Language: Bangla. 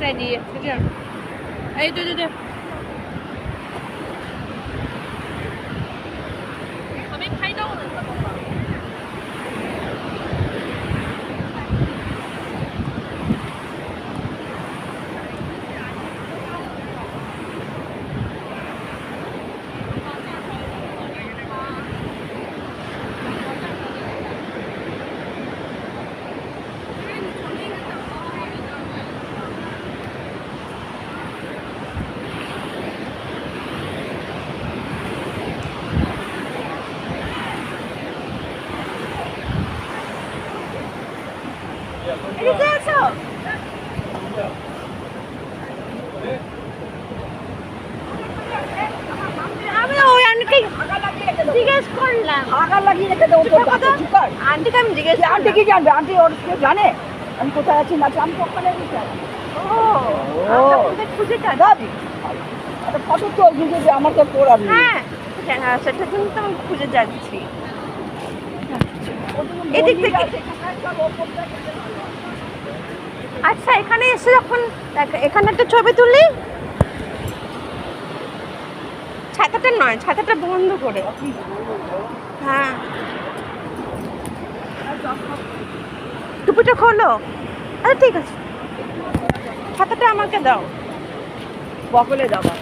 রেডি এই তো আমি খাই দাও না এদিকে আসো আমি ওই আন্টিকে জিজ্ঞেস করলাম আগা লাগিয়ে রেখে দেবো তোর কাছে চুকার আন্টিকে আমি জিজ্ঞেস আন্টি কি জানবে আন্টি ওর কেউ জানে আমি কোথায় আছি না আমি তো ওখানে খুঁজে দাদি একটা ফটো তোর ভিডিও আমাকে পড়াবি হ্যাঁ সেটার জন্য তো আমি খুঁজে যাচ্ছি এদিক থেকে আচ্ছা এখানে এসে যখন এখানে একটা ছবি তুলি ছাতাটা নয় ছাতাটা বন্ধ করে হ্যাঁ টুপিটা খোলো আচ্ছা ঠিক আছে ছাতাটা আমাকে দাও বকলে যাবা